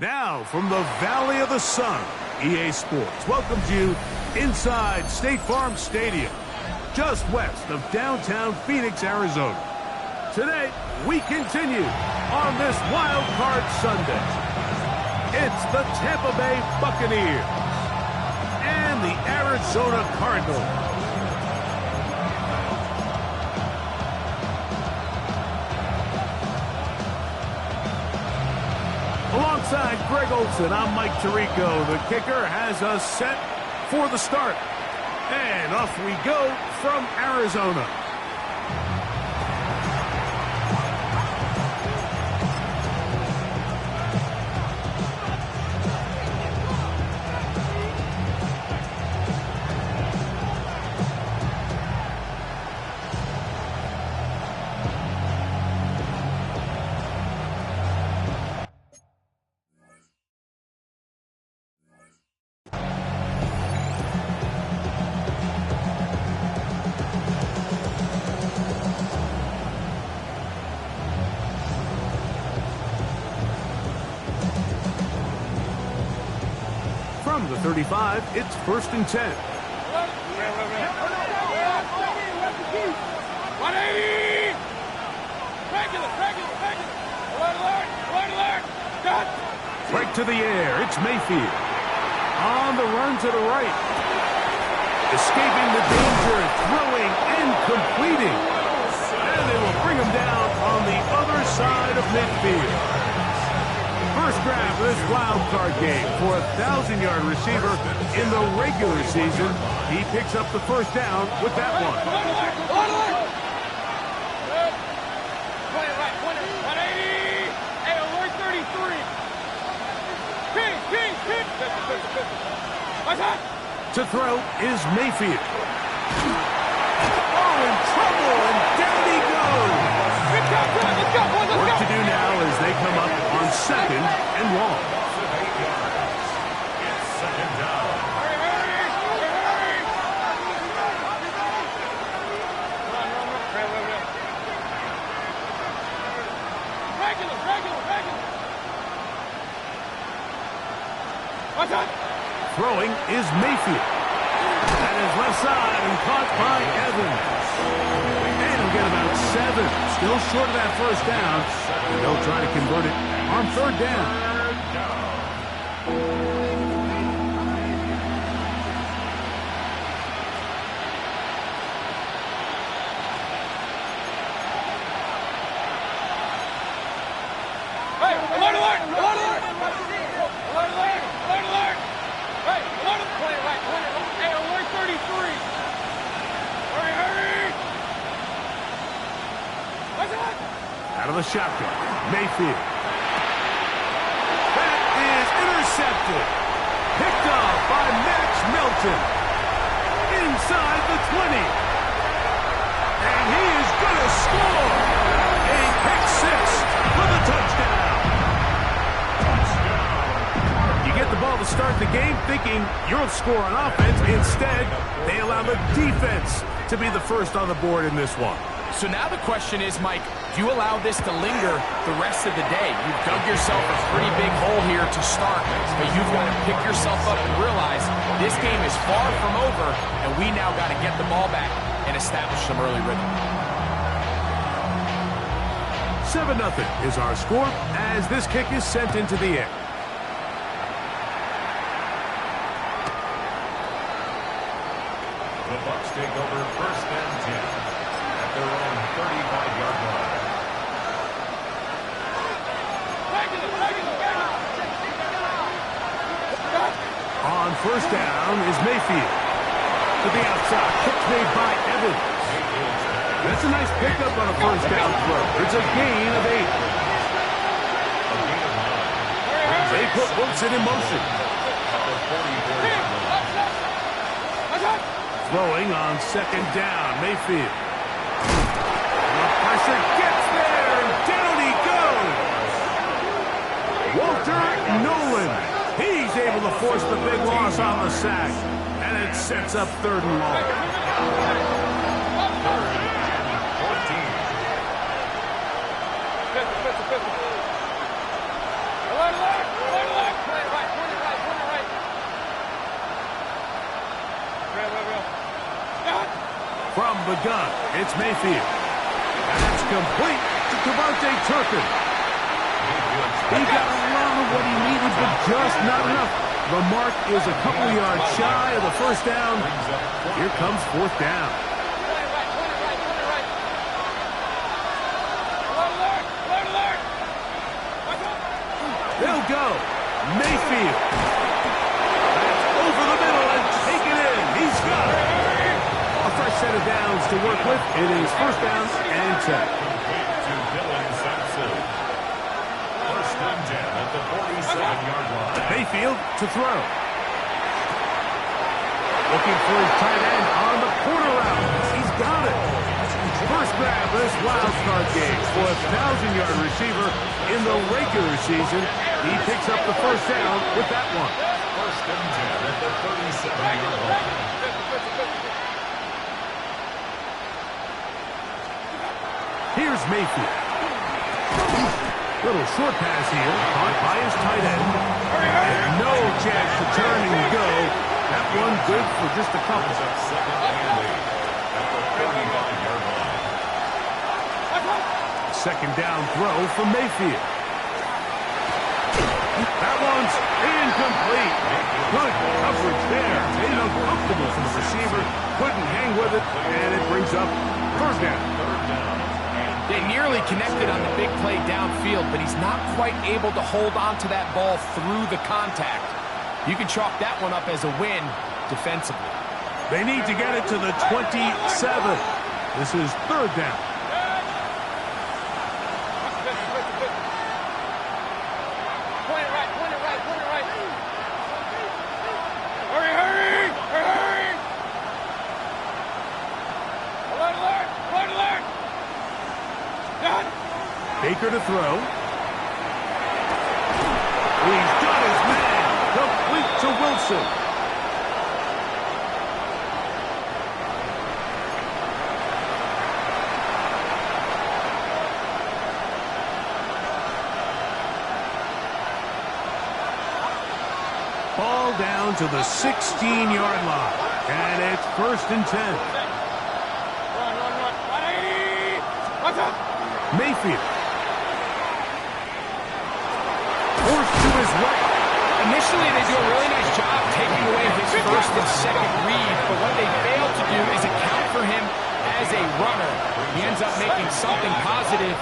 Now, from the Valley of the Sun, EA Sports welcomes you inside State Farm Stadium, just west of downtown Phoenix, Arizona. Today, we continue on this Wild Card Sunday. It's the Tampa Bay Buccaneers and the Arizona Cardinals. Alongside Greg Olson, I'm Mike Tirico. The kicker has us set for the start. And off we go from Arizona. From the 35, it's 1st and 10. 180! Regular! Alert! Cut! Right to the air, it's Mayfield. On the run to the right. Escaping the danger, throwing and completing. And they will bring him down on the other side of midfield. First grab of this wild card game for a 1,000-yard receiver in the regular season. He picks up the first down with that one. 180! Hey, alert 33! King! To throw is Mayfield. Oh, in trouble, and down he goes. Let's go! Work to do now as they come up on 2nd and long. Second down. Hurry! Regular! Watch out! Throwing is Mayfield. At his left side and caught by Evans. And he'll get about 7. Still short of that first down. And they'll try to convert it on 3rd down. Hey, alert! Hey, alert 33. Hurry, hurry. What's that? Out of the shotgun, Mayfield. That is intercepted. Picked off by Max Melton. Inside the 20. And he is going to score. A pick six for the touchdown. You get the ball to start the game thinking you'll score on offense. Instead, they allow the defense to be the first on the board in this one. So now the question is, Mike, do you allow this to linger the rest of the day? You've dug yourself a pretty big hole here to start, but you've got to pick yourself up and realize this game is far from over, and we now got to get the ball back and establish some early rhythm. 7-0 is our score as this kick is sent into the air. The Bucs take over first and 10 at their own 35-yard line. On first down is Mayfield. To the outside, kick made by Evans. That's a nice pickup on a first down throw. It's a gain of 8. They put Wilson in motion. Throwing on second down, Mayfield. The pressure gets there, and down he goes. Walter Nolan. He's able to force the big loss on the sack, and it sets up 3rd and long. 14. From the gun, it's Mayfield. That's complete to Devontae Turpin. He got a lot of what he needed, but just not enough. The mark is a couple yards shy of the first down. Here comes 4th down. They'll go. Mayfield. That's over the middle and taken in. He's got it. A fresh set of downs to work with. It is 1st down and 10. First and 10 at the 47-yard line. Mayfield to throw. Looking for his tight end on the corner route. He's got it. First grab this wild card game for a 1,000-yard receiver in the regular season. He picks up the first down with that one. First and 10 at the 37-yard line. Here's Mayfield. Little short pass here, caught by his tight end. And no chance to turn and go. That one good for just a couple. Second and 8 at the 35-yard line. Second down throw for Mayfield. That one's incomplete. Good coverage there. Made it uncomfortable for the receiver. Couldn't hang with it, and it brings up 3rd down. They nearly connected on the big play downfield, but he's not quite able to hold on to that ball through the contact. You can chalk that one up as a win defensively. They need to get it to the 27. This is 3rd down. Baker to throw. He's got his man. Complete to Wilson. Ball down to the 16-yard line. And it's 1st and 10. Mayfield. Forced to his right. Initially, they do a really nice job taking away his first and second read, but what they fail to do is account for him as a runner. He ends up making something positive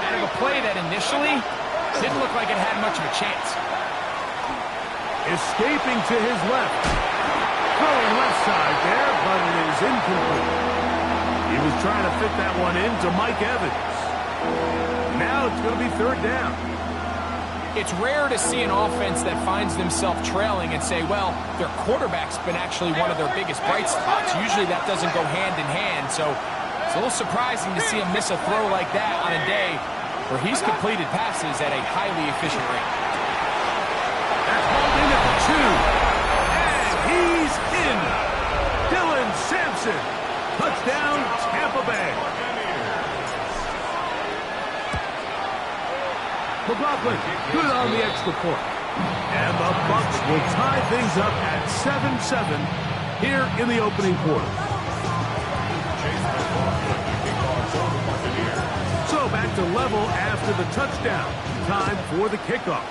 out of a play that initially didn't look like it had much of a chance. Escaping to his left. throwing left side there, but it is incomplete. He was trying to fit that one into Mike Evans. Now it's going to be third down. It's rare to see an offense that finds themselves trailing and say, well, their quarterback's been actually one of their biggest bright spots. Usually that doesn't go hand in hand, so it's a little surprising to see him miss a throw like that on a day where he's completed passes at a highly efficient rate. That's hauled in at the 2. And he's in. Dylan Sampson. Touchdown, Tampa Bay. McLaughlin, good on the extra point. And the Bucs will tie things up at 7-7 here in the opening quarter. So back to level after the touchdown. Time for the kickoff.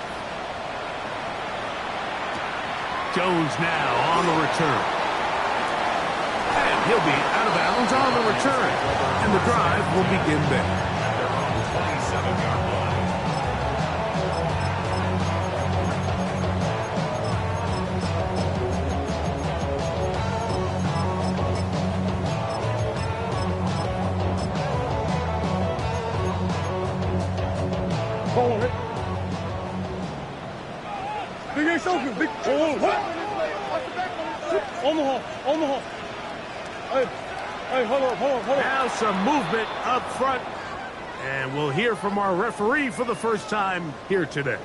Jones now on the return. And he'll be out of bounds on the return. And the drive will begin there. They're on the 27-yard line. Hold it. Big Ace open. Big. Oh, what? Omaha. Hey, hold on. Now some movement up front. And we'll hear from our referee for the first time here today.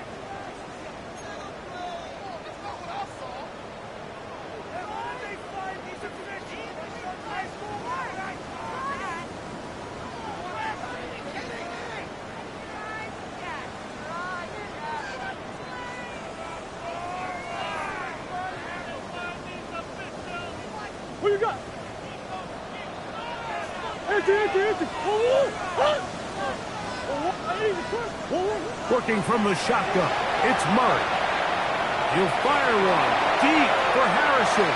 What you got? Empty. Working from the shotgun, it's Murray. He'll fire one deep for Harrison.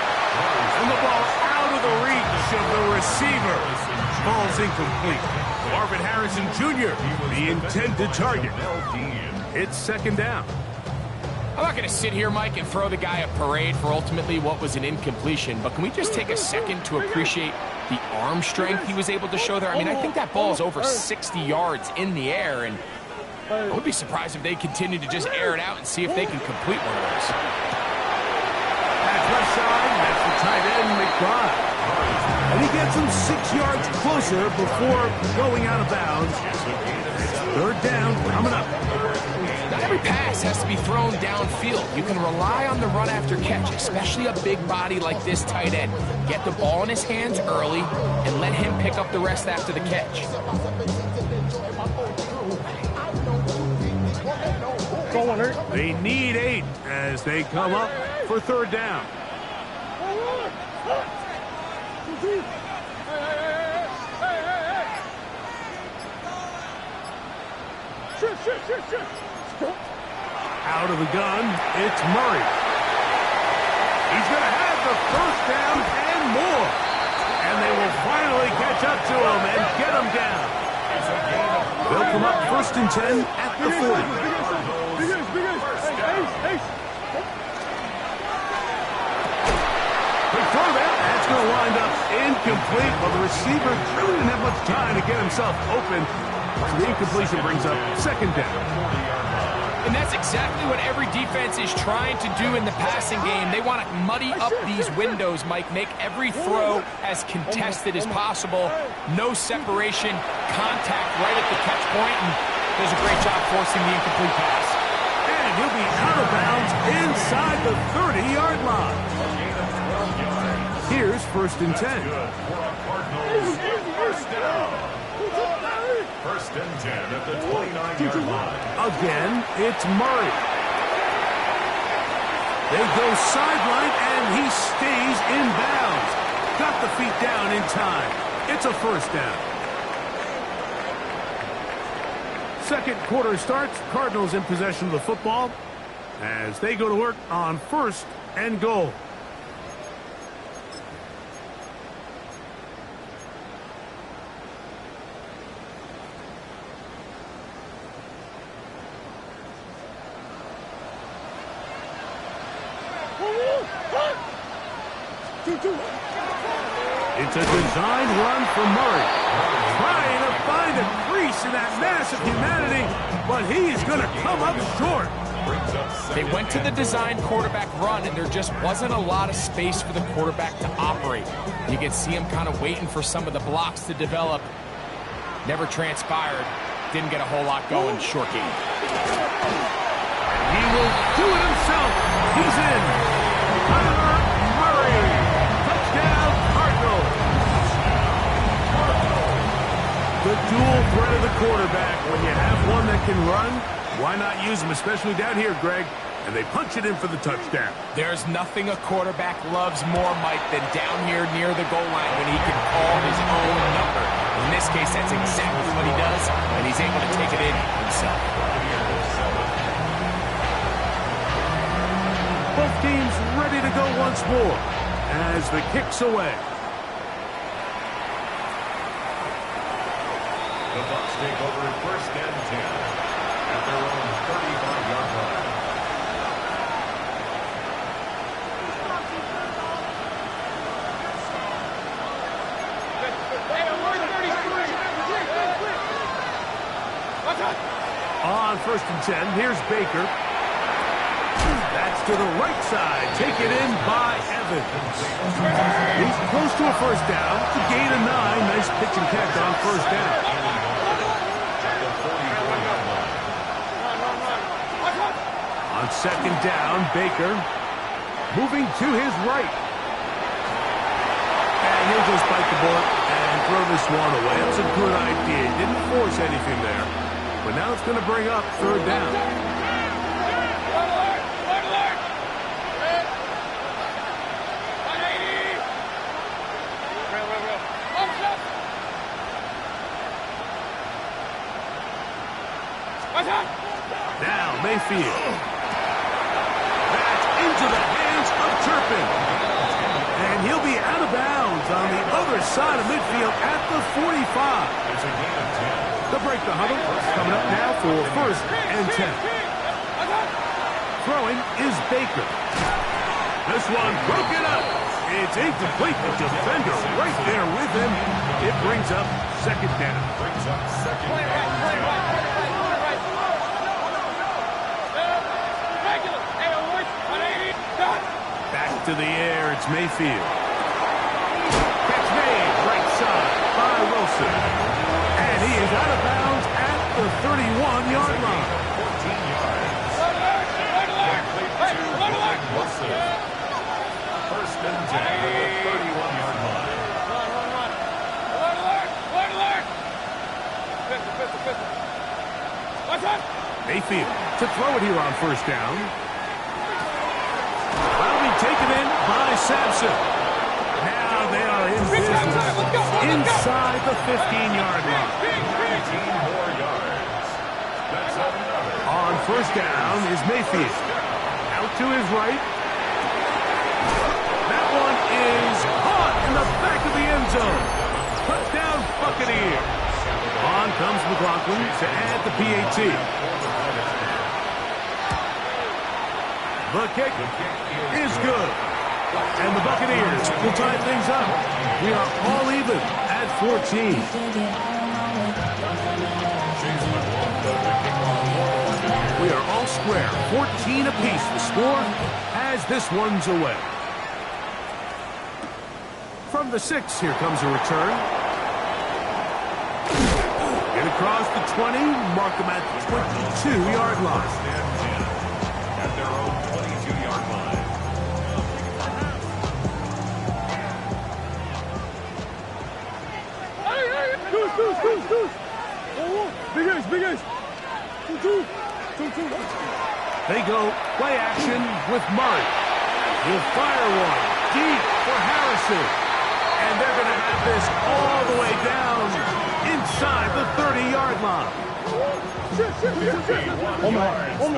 And the ball out of the reach of the receiver. Ball's incomplete. Marvin Harrison Jr., the intended target. It's second down. I'm not going to sit here, Mike, and throw the guy a parade for ultimately what was an incompletion, but can we just take a second to appreciate the arm strength he was able to show there? I mean, I think that ball is over 60 yards in the air, and I would be surprised if they continue to just air it out and see if they can complete one of those. That's left side, that's the tight end, McBride. And he gets him 6 yards closer before going out of bounds. Third down coming up. Not every pass has to be thrown downfield. You can rely on the run after catch, especially a big body like this tight end. Get the ball in his hands early and let him pick up the rest after the catch. They need 8 as they come up for third down. Out of the gun, it's Murray. He's going to have the first down and more. And they will finally catch up to him and get him down. They'll come up first and 10 at the 40. Quick throw there. That's going to wind up incomplete. But the receiver really didn't have much time to get himself open. So the incompletion brings up second down. And that's exactly what every defense is trying to do in the passing game. They want to muddy up these windows, Mike, make every throw as contested as possible. No separation, contact right at the catch point, and does a great job forcing the incomplete pass. And he'll be out of bounds inside the 30-yard line. Here's first and 10. First and 10 at the 29-yard line. Again, it's Murray. They go sideline, and he stays in bounds. Got the feet down in time. It's a first down. Second quarter starts. Cardinals in possession of the football as they go to work on first and goal. It's a designed run for Murray. Trying to find a crease in that mass of humanity, but he is going to come up short. They went to the designed quarterback run, and there just wasn't a lot of space for the quarterback to operate. You could see him kind of waiting for some of the blocks to develop. Never transpired. Didn't get a whole lot going. Short game. He will do it himself. He's in. Kyler Murray. Touchdown, Cardinals. The dual threat of the quarterback. When you have one that can run, why not use him, especially down here, Greg? And they punch it in for the touchdown. There's nothing a quarterback loves more, Mike, than down here near the goal line when he can call his own number. In this case, that's exactly what he does, and he's able to take it in himself. Both teams ready to go once more as the kick's away. The Bucs take over first and 10 at their own 35-yard line. On first and 10, here's Baker. That's to the right side. Taken in by Evans. He's close to a first down. It's a gain of 9. Nice pitch and catch on first down. On second down, Baker moving to his right. And he'll just bite the bullet and throw this one away. That's a good idea. Didn't force anything there. But now it's going to bring up third down. Now Mayfield. That's into the hands of Turpin. And he'll be out of bounds on the other side of midfield at the 45. It's a gain of 10. The break the huddle. Coming up now for first and 10. Throwing is Baker. This one broken up. It's incomplete. The defender right there with him. It brings up second down. Brings up second down. Back to the air, it's Mayfield. Catch made, right side by Wilson. And he is out of bounds at the 31-yard line. 14 yards. Wilson. First and 10 at the 31-yard line. Mayfield to throw it here on first down. That'll be taken in by Sampson. Now they are in business inside the 15-yard line. 15 more yards. That's another. On first down is Mayfield. Out to his right. That one is caught in the back of the end zone. Touchdown, Buccaneers. On comes McLaughlin to add the PAT. The kick is good. And the Buccaneers will tie things up. We are all even at 14. We are all square. 14 apiece. The score as this one's away. From the 6, here comes a return. Get across the 20, mark them at the 22-yard line. At their own 22-yard line. Goose. Big ace. Two. They go play action with Murray. He'll fire one deep for Harrison. And they're going to have this all the way down inside the 30-yard line. And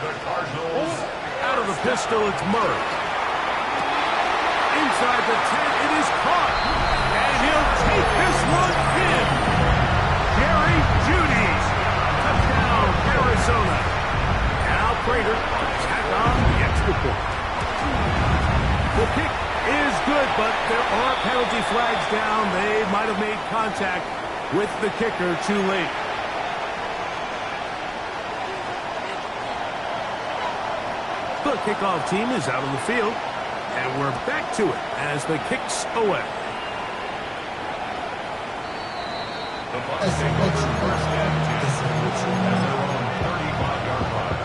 the Cardinals Out of the pistol, it's Murray. Inside the 10, it is caught. And he'll take this one in. Jerry Jeudy's touchdown, Arizona. Now Prater tack on the extra point. down, they might have made contact with the kicker too late. The kickoff team is out on the field, and we're back to it as the kick's away. The Bucs take over first and 10 at their own 35-yard line.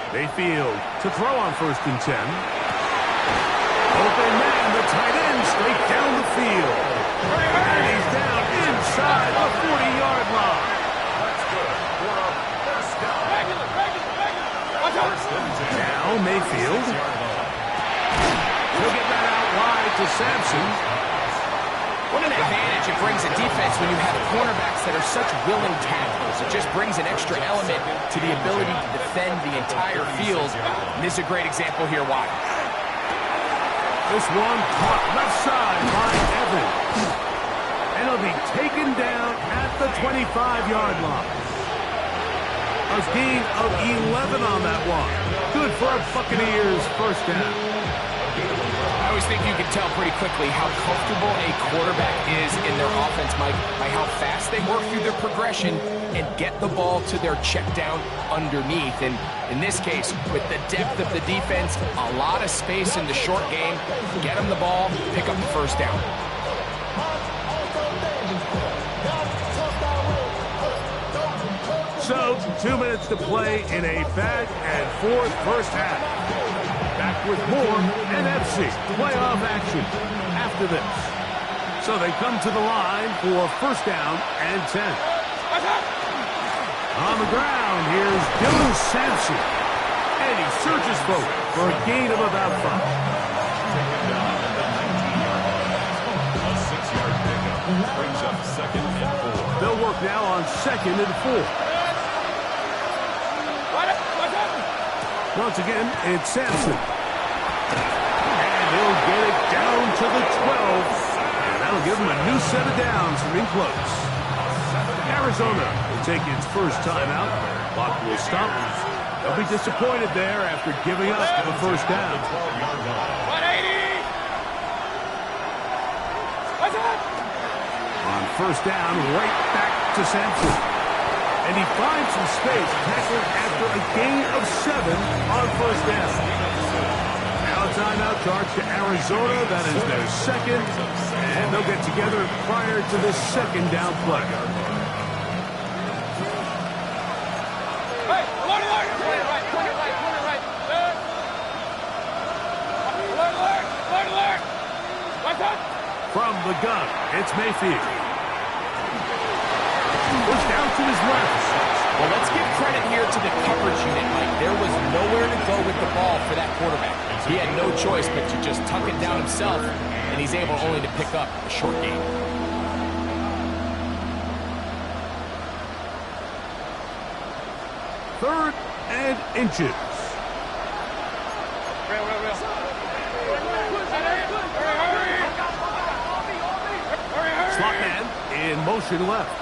Mayfield to throw on 1st and 10. Open man, the tight end, straight down the field. And he's down inside the 40-yard line. That's good for a first down. First and 10. Now Mayfield. He'll get that out wide to Sampson. What an advantage it brings a defense when you have cornerbacks that are such willing tacklers. It just brings an extra element to the ability to defend the entire field. And this is a great example here why. This one caught left side by Evans. And he'll be taken down at the 25-yard line. A gain of 11 on that one. Good for a Buccaneers first down. I always think you can tell pretty quickly how comfortable a quarterback is in their offense, Mike, by how fast they work through their progression and get the ball to their check down underneath. And in this case, with the depth of the defense, a lot of space in the short game, get them the ball, pick up the first down. So, 2 minutes to play in a back-and-forth first half. Back with more NFC playoff action after this. So they come to the line for 1st down and 10. On the ground, here's Dylan Sampson. And he surges forward for a gain of about 5. Taken down at the 19-yard line. A 6-yard pickup brings up 2nd and 4. They'll work now on 2nd and 4. Once again, it's Sampson. And he'll get it down to the 12. And that'll give him a new set of downs from in close. Arizona will take its first timeout. Clock will stop. They'll be disappointed there after giving up the first down. 12-yard line. On 1st down, right back to Sampson. And he finds some space, tackling after a gain of 7 on 1st down. Now a timeout charge to Arizona. That is their 2nd. And they'll get together prior to this 2nd down play. From the gun, it's Mayfield. Push down to his left. Well, let's give credit here to the coverage unit, Mike. There was nowhere to go with the ball for that quarterback. He had no choice but to just tuck it down himself, and he's able only to pick up a short gain. Third and inches. Slot man in motion left.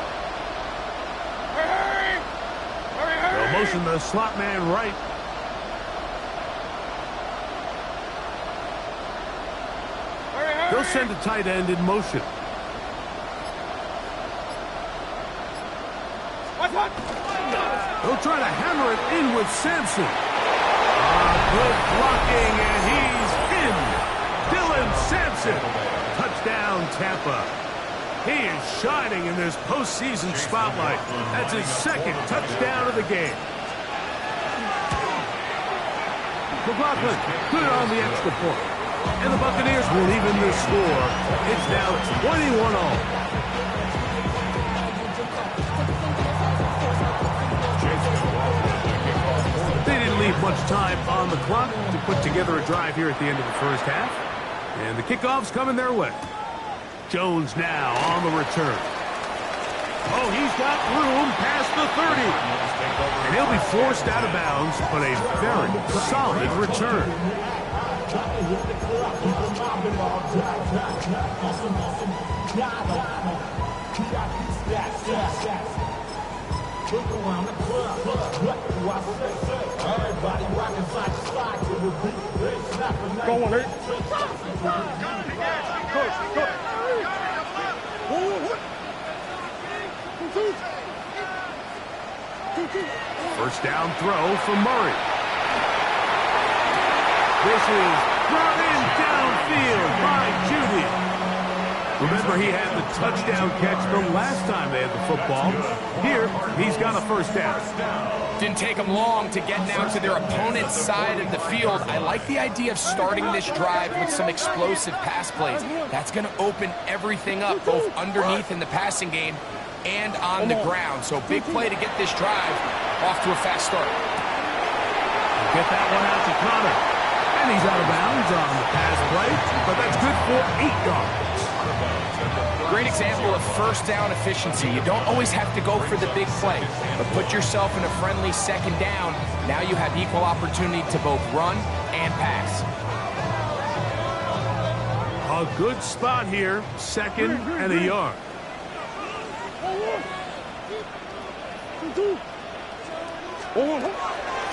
They'll motion the slot man right. They'll send a tight end in motion. They'll try to hammer it in with Sampson. Good blocking, and he's in. Dylan Sampson. Touchdown, Tampa. He is shining in this postseason spotlight. That's his 2nd touchdown of the game. McLaughlin put it on the extra point. And the Buccaneers will even the score. It's now 21-all. They didn't leave much time on the clock to put together a drive here at the end of the first half. And the kickoff's coming their way. Jones now on the return. Oh, he's got room past the 30. And he'll be forced out of bounds, but a very solid return. Go on, Eric. Coach. First down throw for Murray. This is brought in downfield by Judy. Remember, he had the touchdown catch the last time they had the football. Here, he's got a first down. Didn't take them long to get now to their opponent's side of the field. I like the idea of starting this drive with some explosive pass plays. That's going to open everything up, both underneath in the passing game and on the ground. So big play to get this drive off to a fast start. Get that one out to Connor. And he's out of bounds on the pass play, but that's good for 8 yards. Great example of first down efficiency. You don't always have to go for the big play, but put yourself in a friendly second down. Now you have equal opportunity to both run and pass. A good spot here, second and a yard.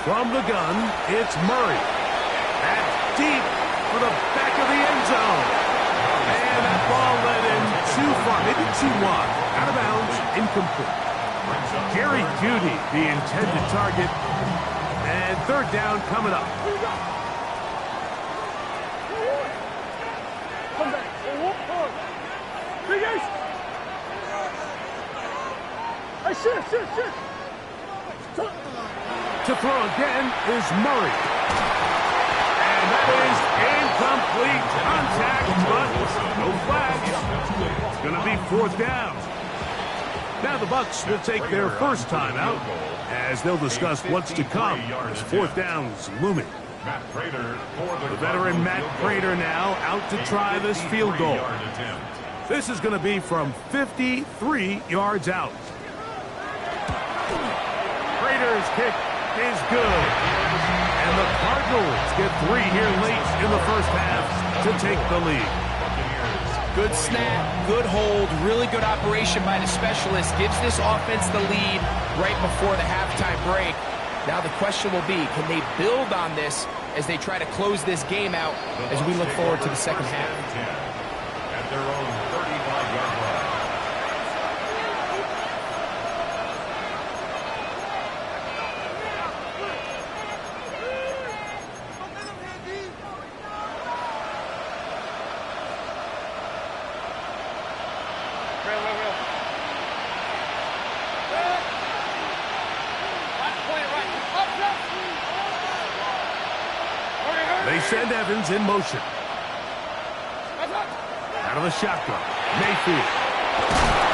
From the gun, it's Murray. That's deep for the back of the end zone. And that ball led in too far, maybe too wide. Out of bounds, incomplete. Jerry Jeudy, the intended target. And third down coming up. Come back. Big Ace. Hey, shift. To throw again is Murray. And that is incomplete contact, but no flags. It's going to be fourth down. Now the Bucs will take their first time out as they'll discuss what's to come as fourth down's looming. The veteran Matt Prater now out to try this field goal. This is going to be from 53 yards out. Prater's kick is good. And the Cardinals get 3 here late in the first half to take the lead. Good snap, good hold, really good operation by the specialist. Gives this offense the lead right before the halftime break. Now the question will be, can they build on this as they try to close this game out as we look forward to the second half? At their own 35-yard line. They send Evans in motion. Out of the shotgun, Mayfield.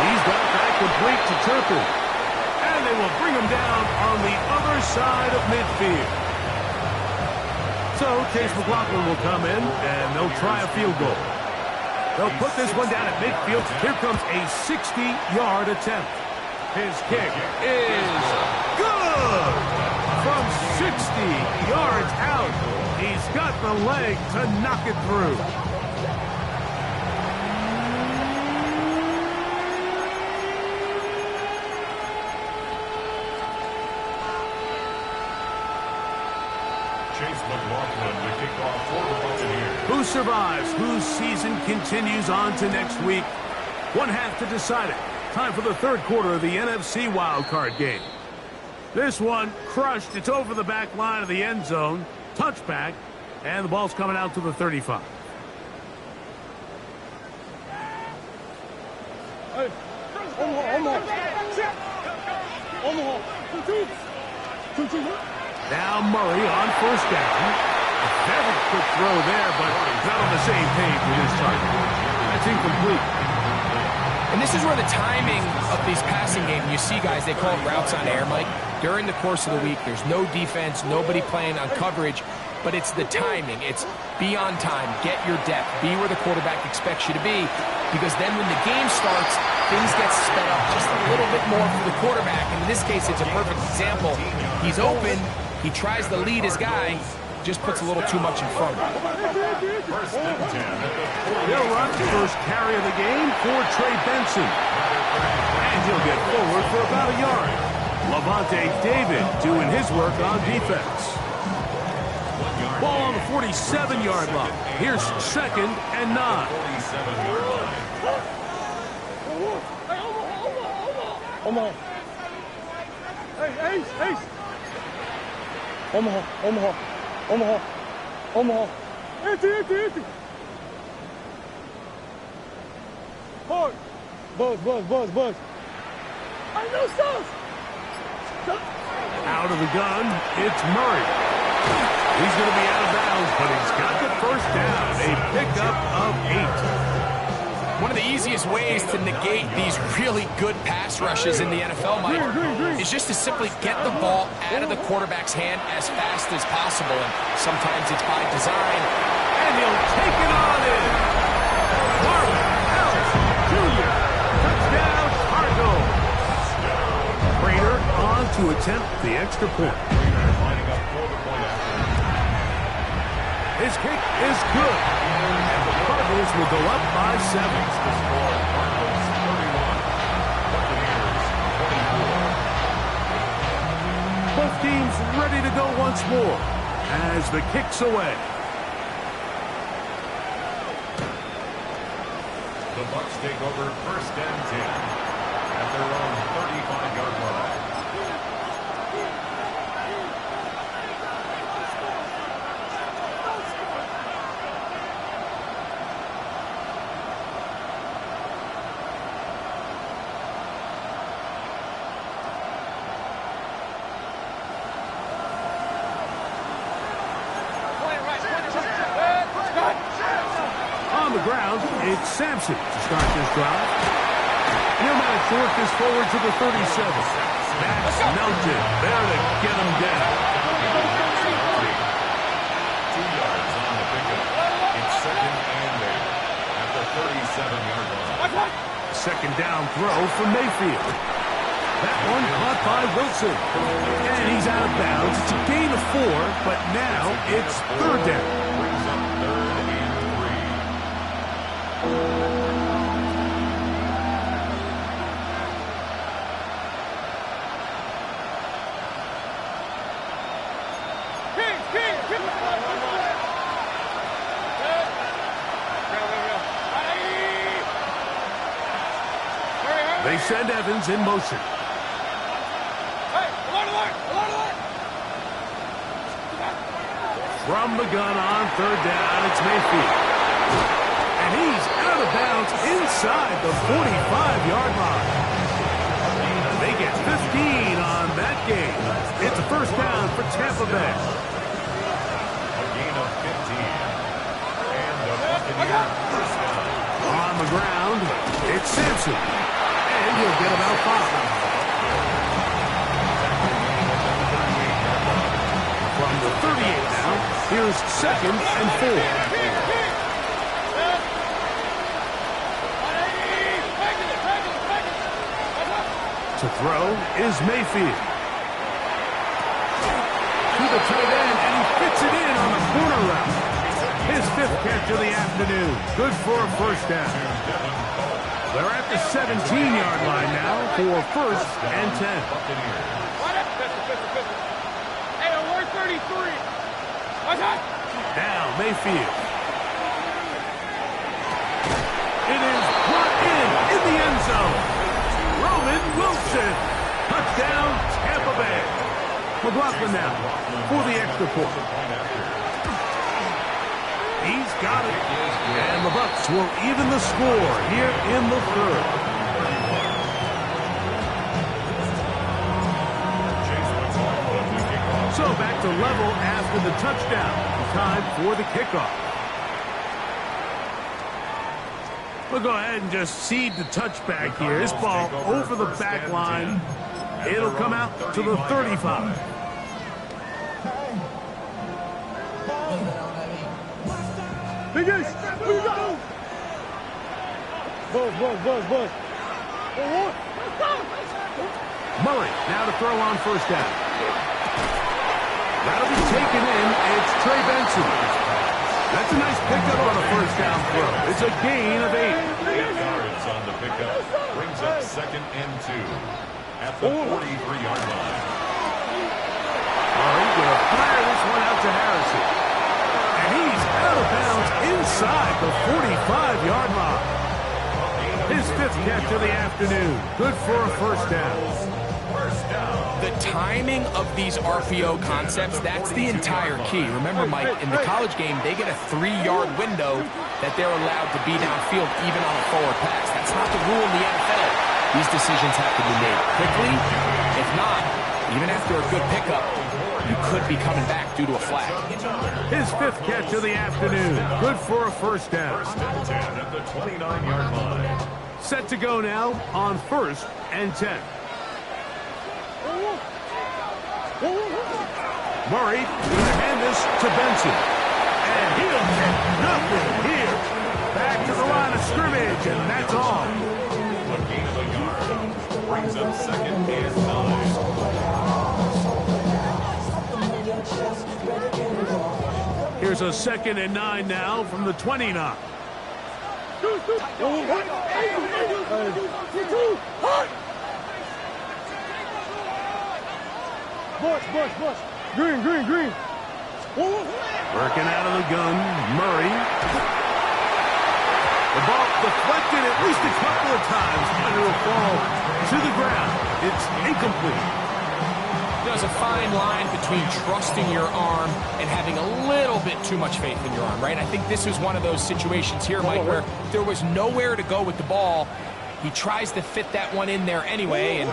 He's got that complete to Turpin. And they will bring him down on the other side of midfield. So Chase McLaughlin will come in, and they'll try a field goal. They'll put this one down at midfield. Here comes a 60-yard attempt. His kick is good! From 60 yards out, he's got the leg to knock it through. Chase McLaughlin to kick off for the Buccaneers. Who survives? Whose season continues on to next week? One half to decide it. Time for the third quarter of the NFC wildcard game. This one crushed. It's over the back line of the end zone. Touchback. And the ball's coming out to the 35. Hey, Now Murray on first down. A very quick throw there, but not on the same page with his target. That's incomplete. And this is where the timing of these passing games, you see guys, they call it routes on air, Mike. During the course of the week, there's no defense, nobody playing on coverage, but it's the timing. It's be on time, get your depth, be where the quarterback expects you to be, because then when the game starts, things get sped up just a little bit more for the quarterback. And in this case, it's a perfect example. He's open, he tries to lead his guy, just puts a little too much in front of him. First and 10 at the 40. He'll run the first carry of the game for Trey Benson. And he'll get forward for about a yard. Levante David doing his work on defense. Ball on the 47-yard line. Here's 2nd and 9. 47-yard line. Omaha. Hey, Ace. Omaha. Empty. Hard. Buzz. I know sauce. Out of the gun, it's Murray. He's going to be out of bounds, but he's got the first down. A pickup of 8. One of the easiest ways to negate these really good pass rushes in the NFL, Mike, is just to simply get the ball out of the quarterback's hand as fast as possible. And sometimes it's by design. And he'll take it on in. Marvin Harris Jr. Touchdown, Cardinals. Prater on to attempt the extra point. Lining up for the point after. His kick is good. And the Cardinals will go up by 7. The score, Cardinals 31, Buccaneers 24. Both teams ready to go once more as the kick's away. The Bucs take over first and 10 at their own 35-yard line. On the ground, it's Sampson to start this drive. He'll manage to work this forward to the 37. That's Melton there to get him down. 2 yards on the pickup. It's 2nd and 8 at the 37-yard line. Second down throw for Mayfield. That one caught by Wilson. And he's out of bounds. It's a gain of 4, but now it's 3rd down. Brings up 3rd and 3. They send Evans in motion. From the gun on 3rd down, it's Mayfield. And he's out of bounds inside the 45-yard line. They get 15 on that game. It's a first down for Tampa Bay. A gain of 15. And the Buccaneers first down. On the ground, it's Sampson. And he'll get about 5. From the 38 now, here's 2nd and 4. To throw is Mayfield. To the tight end, and he fits it in on the corner route. His 5th catch of the afternoon. Good for a first down. They're at the 17-yard line now for 1st and 10. Now Mayfield. It is brought in the end zone. Roman Wilson. Touchdown, Tampa Bay. McLaughlin now for the extra point. He's got it. And the Bucs will even the score here in the 3rd. So back to level after the touchdown. Time for the kickoff. We'll go ahead and just cede the touchback here. This ball over the back line. It'll come out to the 35. Big Ace, we go. Buzz. Murray now to throw on first down. That'll be taken in. It's Trey Benson. That's a nice pickup on a first down throw. It's a gain of 8. 8 yards on the pickup. Brings up 2nd and 2 at the 43-yard line. Murray going to fire this one out to Harrison. And he's out of bounds inside the 45-yard line. His 5th catch of the afternoon. Good for a first down. The timing of these RPO concepts, that's the entire key. Remember, Mike, in the college game, they get a 3-yard window that they're allowed to be downfield even on a forward pass. That's not the rule in the NFL. These decisions have to be made quickly. If not, even after a good pickup, you could be coming back due to a flag. His 5th catch of the afternoon. Good for a first down. 1st and 10 at the 29-yard line. Set to go now on 1st and 10. Murray going to hand this to Benson. And he'll get nothing here. Back to the line of scrimmage, and that's all. A gain of a yard. Brings up 2nd and 9. Here's a 2nd and 9 now from the 29. Bush. Green. Working out of the gun, Murray. The ball deflected at least a couple of times, but it'll fall to the ground. It's incomplete. There's a fine line between trusting your arm and having a little bit too much faith in your arm, right? I think this is one of those situations here, Mike, where there was nowhere to go with the ball. He tries to fit that one in there anyway, and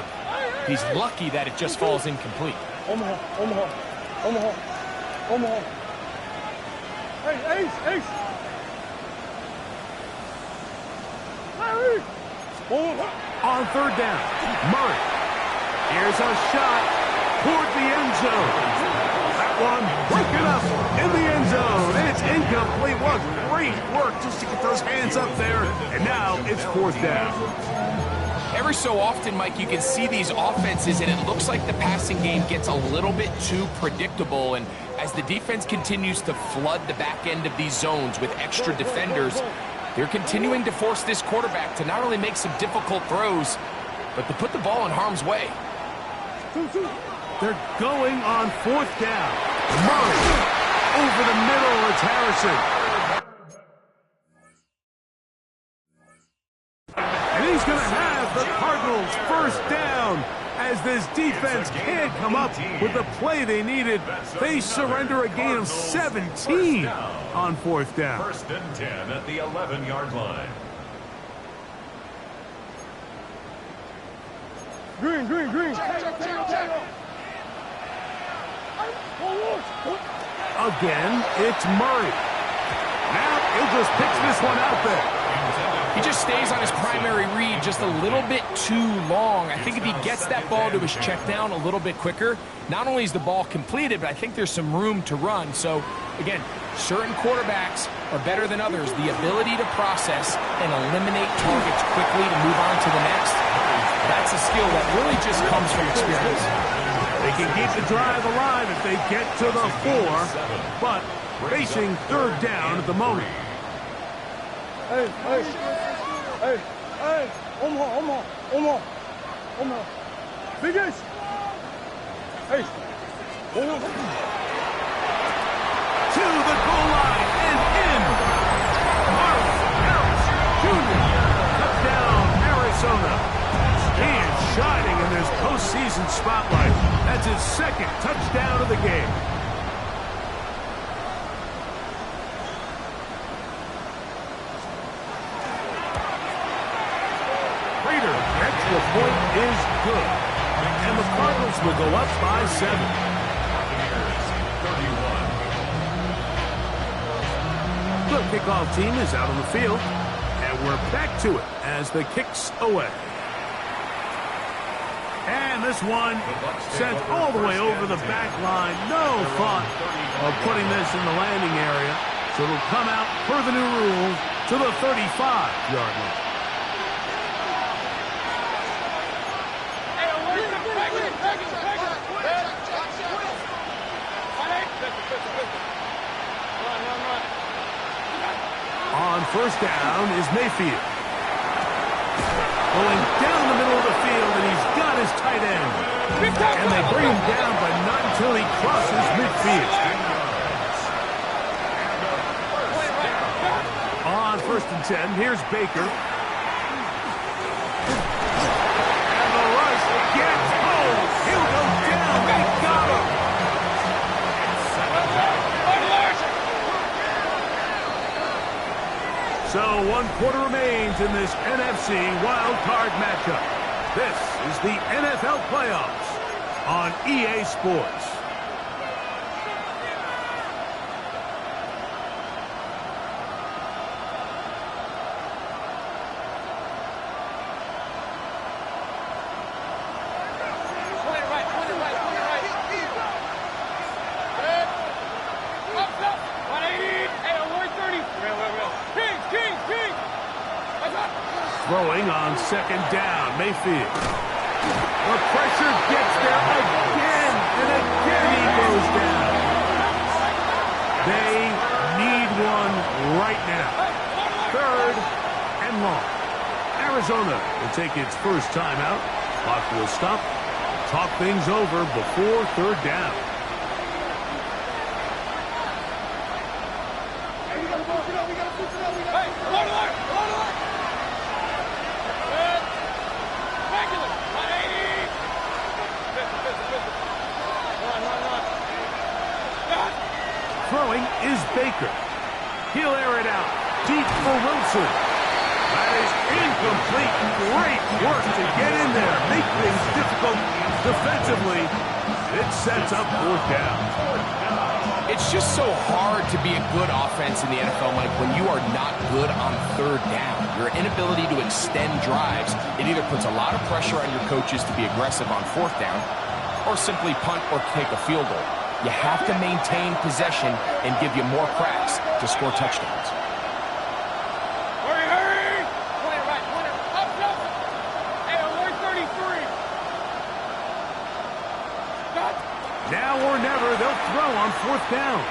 he's lucky that it just falls incomplete. Omaha. Hey, Ace. Larry. On 3rd down, Murray. Here's a shot toward the end zone. That one broken up in the end zone. It's incomplete. What great work just to get those hands up there. And now it's 4th down. Every so often, Mike, you can see these offenses, and it looks like the passing game gets a little bit too predictable. And as the defense continues to flood the back end of these zones with extra defenders, they're continuing to force this quarterback to not only make some difficult throws, but to put the ball in harm's way. They're going on 4th down. Murray over the middle. It's Harrison. And he's going to have the Cardinals' first down as this defense can't come up with the play they needed. They surrender a gain of 17 on 4th down. 1st and 10 at the 11-yard line. Green. Again, it's Murray. Now he'll just pitch this one out there. He just stays on his primary read just a little bit too long. I think if he gets that ball to his check down a little bit quicker, not only is the ball completed, but I think there's some room to run. So, again, certain quarterbacks are better than others. The ability to process and eliminate targets quickly to move on to the next, that's a skill that really just comes from experience. They can keep the drive alive if they get to the 4, but facing 3rd down at the moment. Hey. Omaha. Big Ace. Hey. To the goal line and in. Mark Harris Jr. Touchdown, Arizona. He is shining in this postseason spotlight. That's his 2nd touchdown of the game. The point is good, and the Cardinals will go up by 7. The kickoff team is out on the field, and we're back to it as the kick's away. And this one sent all the way over the back line. No thought of putting this in the landing area, so it'll come out per the new rule to the 35-yard line. first down is Mayfield. Going down the middle of the field, and he's got his tight end. And they bring him down, but not until he crosses midfield. On 1st and 10, here's Baker. And the rush gets home. He'll go down. They got him. So 1 quarter remains in this NFC wildcard matchup. This is the NFL playoffs on EA Sports. Throwing on 2nd down, Mayfield. The pressure gets there again, and again he goes down. They need one right now. 3rd and long. Arizona will take its first timeout. Clock will stop. Talk things over before 3rd down. Throwing is Baker. He'll air it out. Deep for Wilson. That is incomplete. Great work to get in there. Make things difficult defensively. It sets up 4th down. It's just so hard to be a good offense in the NFL, Mike, when you are not good on 3rd down. Your inability to extend drives, it either puts a lot of pressure on your coaches to be aggressive on 4th down or simply punt or take a field goal. You have to maintain possession and give you more cracks to score touchdowns. Hurry, hurry! Pointer right, pointer up, up! Hey, alert 33! Cut! Now or never, they'll throw on 4th down.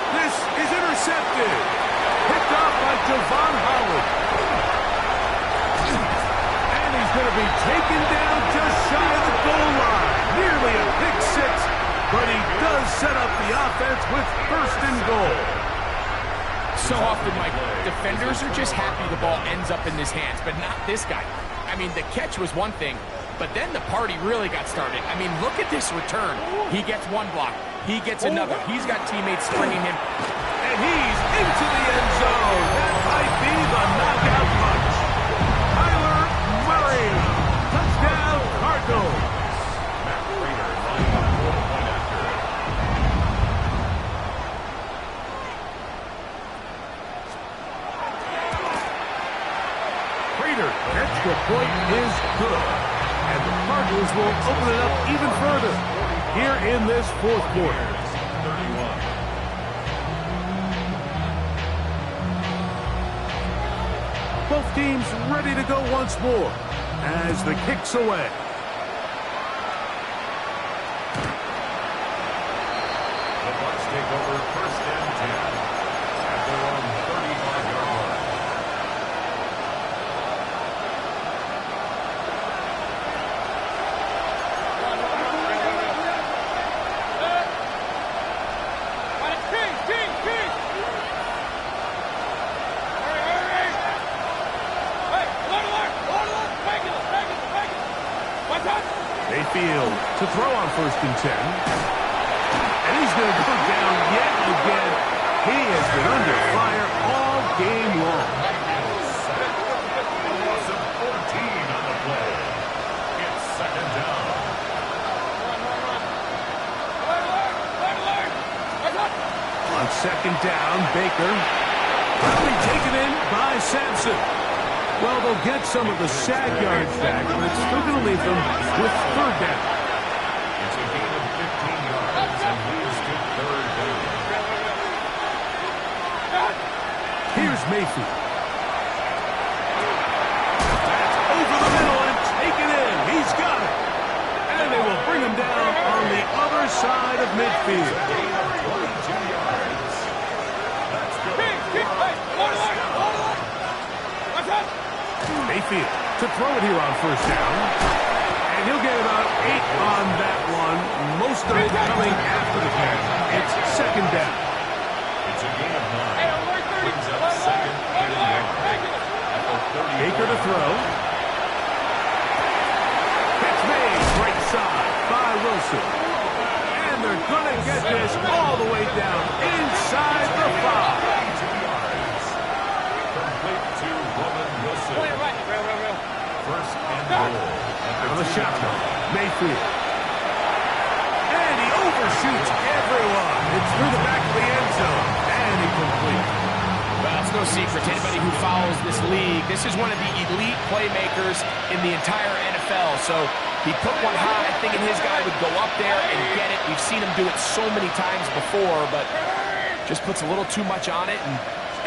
This is intercepted. Picked off by Javon Holland. And he's going to be taken down just shy of the goal line. Nearly a pick 6, but he does set up the offense with 1st and goal. So often, Mike, defenders are just happy the ball ends up in his hands, but not this guy. I mean, the catch was one thing, but then the party really got started. I mean, look at this return. He gets one block. He gets another. He's got teammates springing him. And he's into the end zone. That might be the knockout punch. Kyler Murray. Touchdown, Cardinals. Extra point is good. And the Cardinals will open it up even further here in this 4th quarter. 31. Both teams ready to go once more as the kick's away. The Bucs take over 1st and 10 at their own 35-yard line. Mayfield to throw on 1st and 10. And he's going to go down yet again. He has been under fire all game long. Loss of 14 on the play. It's 2nd down. On 2nd down, Baker. Probably taken in by Sampson. Well, they'll get some of the sag yards back, but it's still going to leave them with 3rd down. It's a gain of 15 yards, and here's to 3rd down. Here's Mayfield. That's over the middle and taken in. He's got it. And they will bring him down on the other side of midfield. Gain of 22 yards. Mayfield to throw it here on first down. And he'll get about 8 on that one. Most of it coming after the catch. It's second down. It's a gain of 9. Brings up second and 1. Baker to throw. Catch made. Right side by Wilson. And they're going to get this all the way down inside the 5. Complete to Roman Wilson. First and goal. On the shotgun, Mayfield. And he overshoots everyone. It's through the back of the end zone. And he completes. Well, it's no secret to anybody who follows this league. This is one of the elite playmakers in the entire NFL. So he put one high, thinking his guy would go up there and get it. We've seen him do it so many times before, but just puts a little too much on it and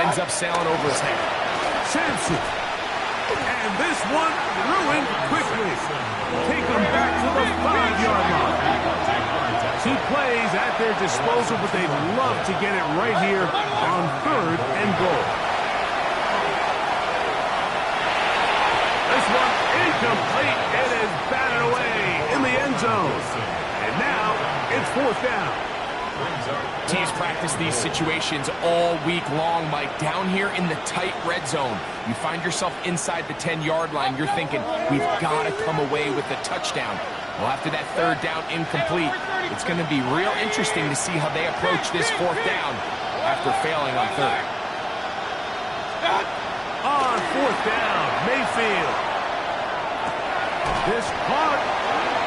ends up sailing over his head. Sampson. And this one ruined quickly. Take them back to the 5-yard line. 2 plays at their disposal, but they'd love to get it right here on 3rd and goal. This one incomplete. It is batted away in the end zone. And now it's 4th down. Teams practice these situations all week long, Mike. Down here in the tight red zone, you find yourself inside the 10-yard line. You're thinking, we've got to come away with a touchdown. Well, after that 3rd down incomplete, it's going to be real interesting to see how they approach this 4th down after failing on 3rd. On 4th down, Mayfield. This caught,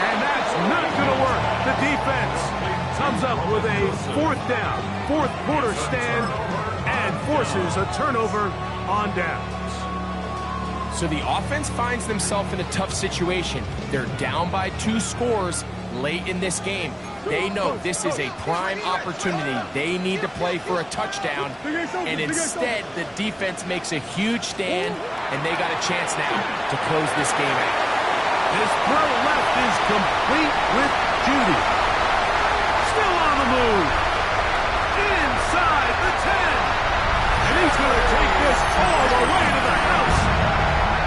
and that's not going to work. The defense comes up with a 4th down, 4th quarter stand, and forces a turnover on downs. So the offense finds themselves in a tough situation. They're down by 2 scores late in this game. They know this is a prime opportunity. They need to play for a touchdown, and instead the defense makes a huge stand, and they got a chance now to close this game out. His throw left is complete with Judy. Still on the move. Inside the 10. And he's going to take this all the way to the house.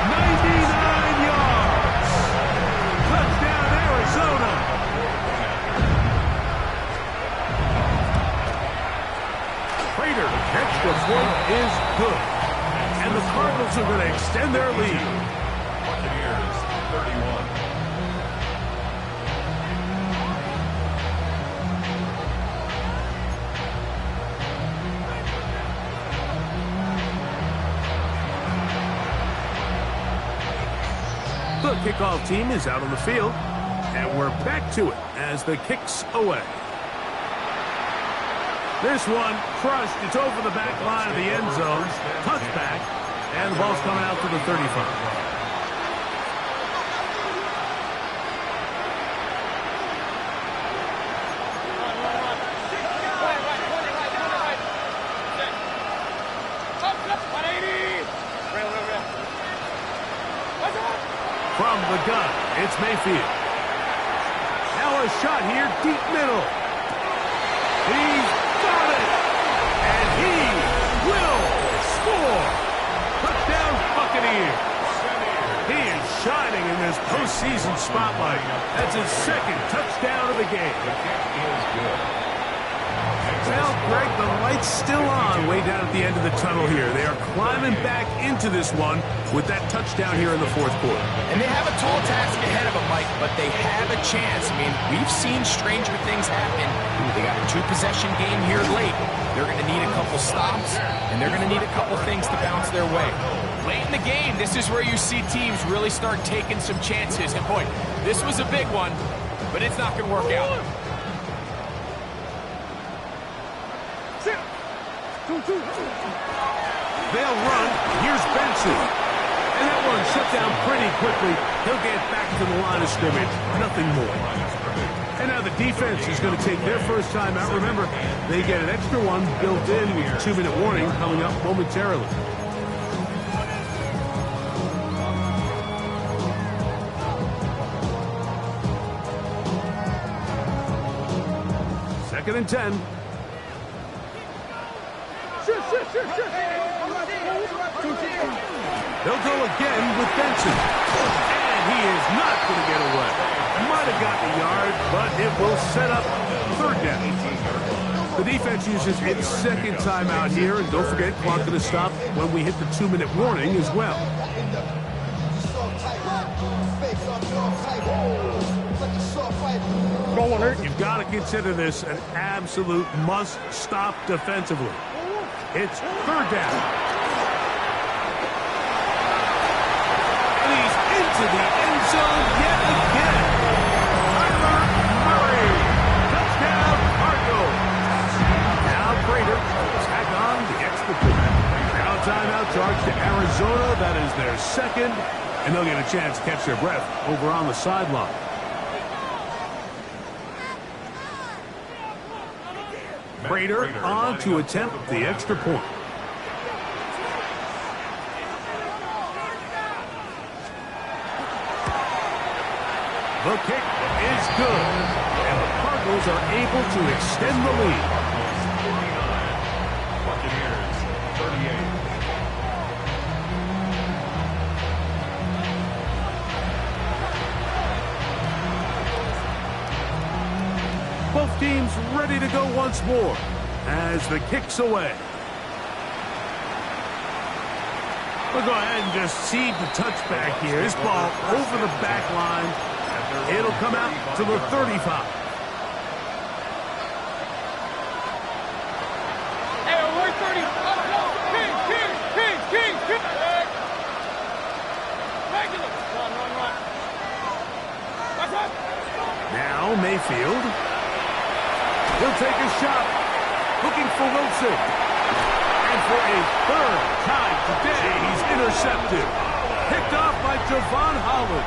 99 yards. Touchdown, Arizona. Prater, extra point is good. And the Cardinals are going to extend their lead. Buccaneers, 31. The kickoff team is out on the field, and we're back to it as the kick's away. This one crushed. It's over the back line of the end zone. Touchback, and the ball's coming out to the 35. From the gun, it's Mayfield. Now a shot here, deep middle. He's got it! And he will score! Touchdown Buccaneers! He is shining in this postseason spotlight. That's his 2nd touchdown of the game. Well, Greg, the light's still on way down at the end of the tunnel here. They are climbing back into this one with that touchdown here in the 4th quarter. And they have a tall task ahead of them, Mike, but they have a chance. I mean, we've seen stranger things happen. They got a 2-possession game here late. They're going to need a couple stops, and they're going to need a couple things to bounce their way. Late in the game, this is where you see teams really start taking some chances. And boy, this was a big one, but it's not going to work out. They'll run. Here's Benson. And that one shut down pretty quickly. He'll get back to the line of scrimmage. Nothing more. And now the defense is going to take their first time out. Remember, they get an extra one built in with a 2-minute warning coming up momentarily. Second and 10. They'll go again with Benson. And he is not going to get away. Might have gotten a yard, but it will set up third down. The defense uses its second timeout here, and don't forget, clock going to stop when we hit the 2-minute warning as well. You've got to consider this an absolute must-stop defensively. It's third down. And he's into the end zone yet again. Kyler Murray. Touchdown, Cardinals. Now Prater will tack on the extra point. Now timeout charge to Arizona. That is their second. And they'll get a chance to catch their breath over on the sideline. Prater on to attempt the extra point. The kick is good, and the Cardinals are able to extend the lead. Buccaneers, 38. Both teams ready to go once more as the kick's away. We'll go ahead and just seed the touchback here. This ball over the back line. It'll come out to the 35. Hey, we're 30. King. Regular. Run. What's up? Now Mayfield. He'll take a shot. Looking for Wilson. And for a third time today, he's intercepted. Picked off by Javon Holland.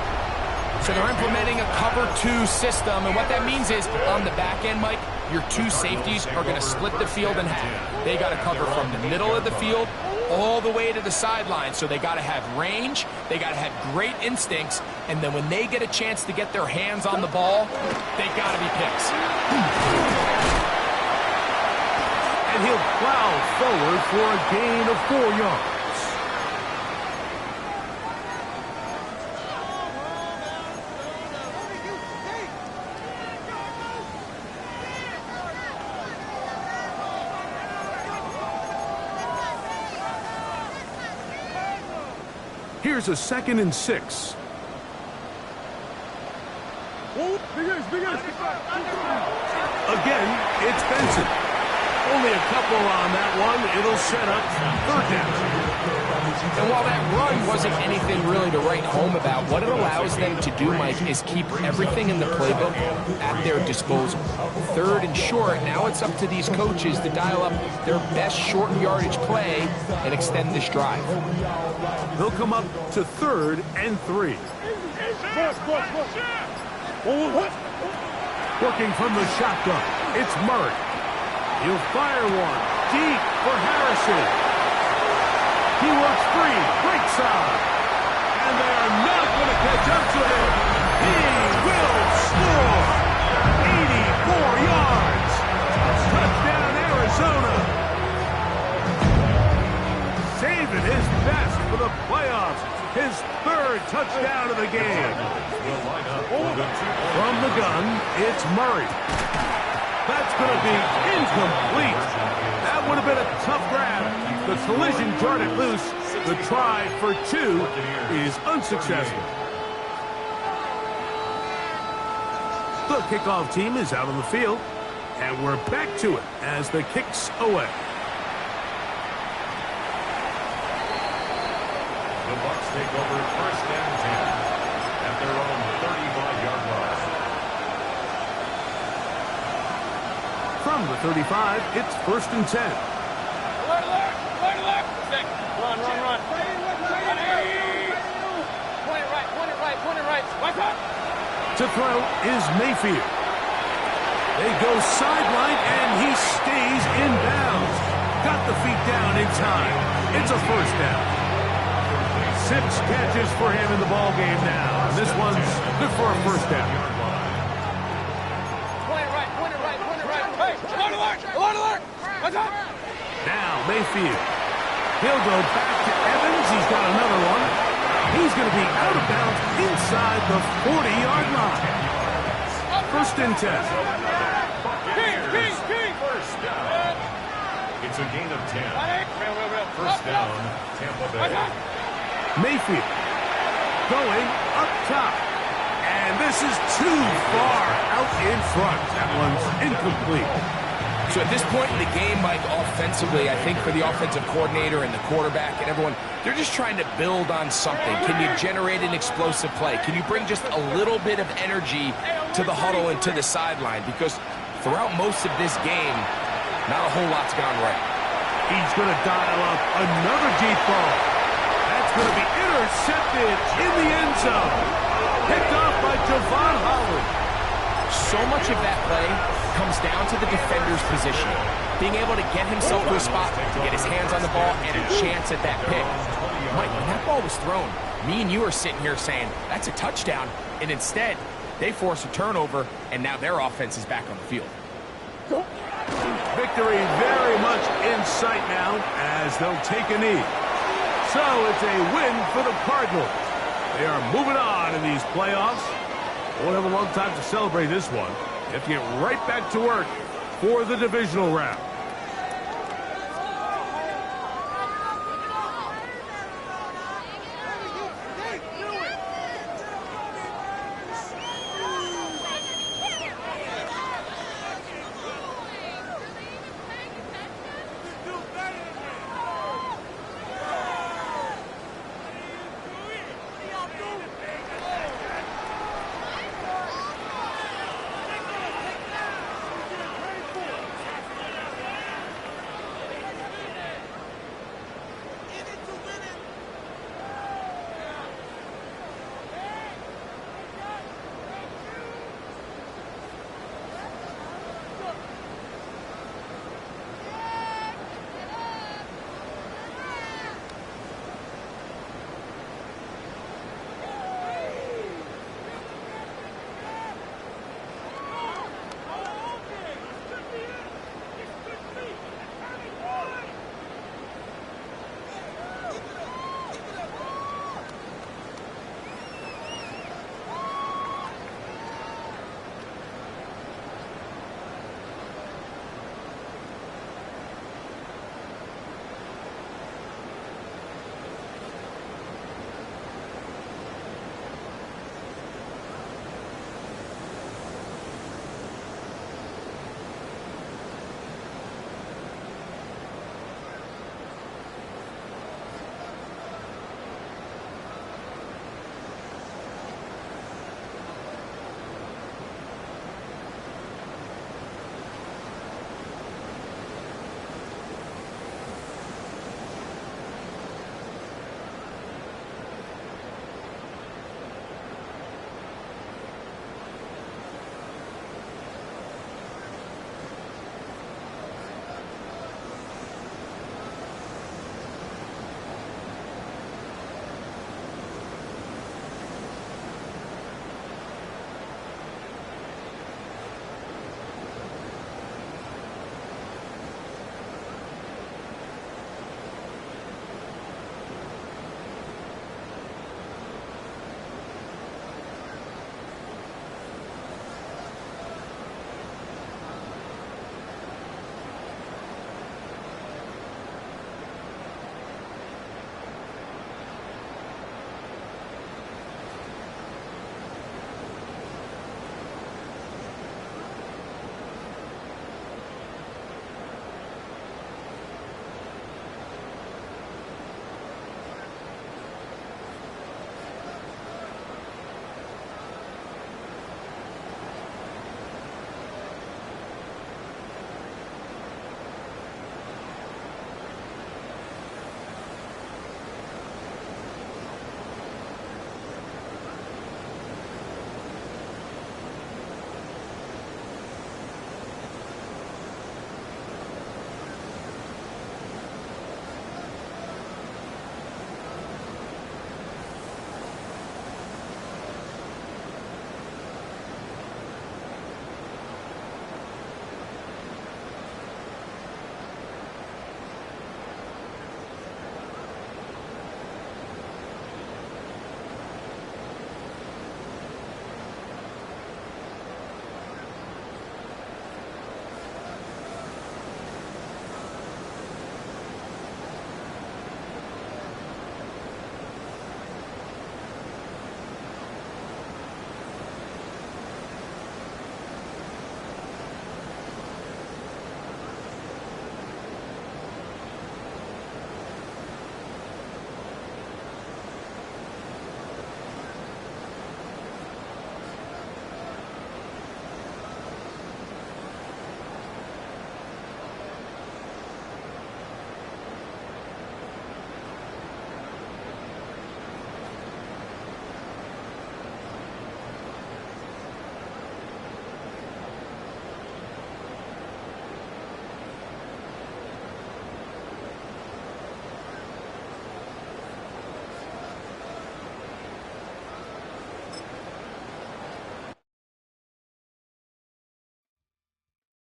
So they're implementing a cover 2 system, and what that means is on the back end, Mike, your 2 safeties are going to split the field in half. They got to cover from the middle of the field all the way to the sideline. So they got to have range, they got to have great instincts, and then when they get a chance to get their hands on the ball, they got to be picks. And he'll plow forward for a gain of 4 yards. Here's a 2nd and 6. Again, it's Benson. Only a couple on that one. It'll set up third down. And while that run wasn't anything really to write home about, what it allows them to do, Mike, is keep everything in the playbook at their disposal. Third and short, now it's up to these coaches to dial up their best short yardage play and extend this drive. They'll come up to 3rd and 3. Working from the shotgun, it's Murray. He'll fire one deep for Harrison. He works free, right side. And they are not going to catch up to him. He will score. 84 yards. Touchdown, Arizona. Saving his best for the playoffs. His 3rd touchdown of the game. From the gun, it's Murray. That's going to be incomplete. That would have been a tough grab. The collision jarred it loose. The try for 2 is unsuccessful. The kickoff team is out on the field, and we're back to it as the kick's away. The Bucs take over 1st and 10 at their own 35-yard line. From the 35, it's 1st and 10. Alert. Run. Point it right. What's up? To throw is Mayfield. They go sideline, and he stays in bounds. Got the feet down in time. It's a 1st down. 6 catches for him in the ball game now. This one's good for a 1st down. Point it right. Hey, alert. What's up? Now Mayfield. He'll go back to Evans, thinks he's got another one. He's going to be out of bounds inside the 40-yard line. First and 10. First down. It's a gain of 10. First down, Tampa Bay. Mayfield going up top. And this is too far out in front. That one's incomplete. So at this point in the game, Mike, offensively, I think for the offensive coordinator and the quarterback and everyone, they're just trying to build on something. Can you generate an explosive play? Can you bring just a little bit of energy to the huddle and to the sideline? Because throughout most of this game, not a whole lot's gone right. He's going to dial up another deep ball. That's going to be intercepted in the end zone. Picked off by Javon Holland. So much of that play comes down to the defender's positioning. Being able to get himself to a spot, to get his hands on the ball, and a chance at that pick. Mike, when that ball was thrown, me and you are sitting here saying, that's a touchdown. And instead, they force a turnover, and now their offense is back on the field. Victory very much in sight now as they'll take a knee. So it's a win for the Cardinals. They are moving on in these playoffs. Won't have a long time to celebrate this one. They have to get right back to work for the divisional round.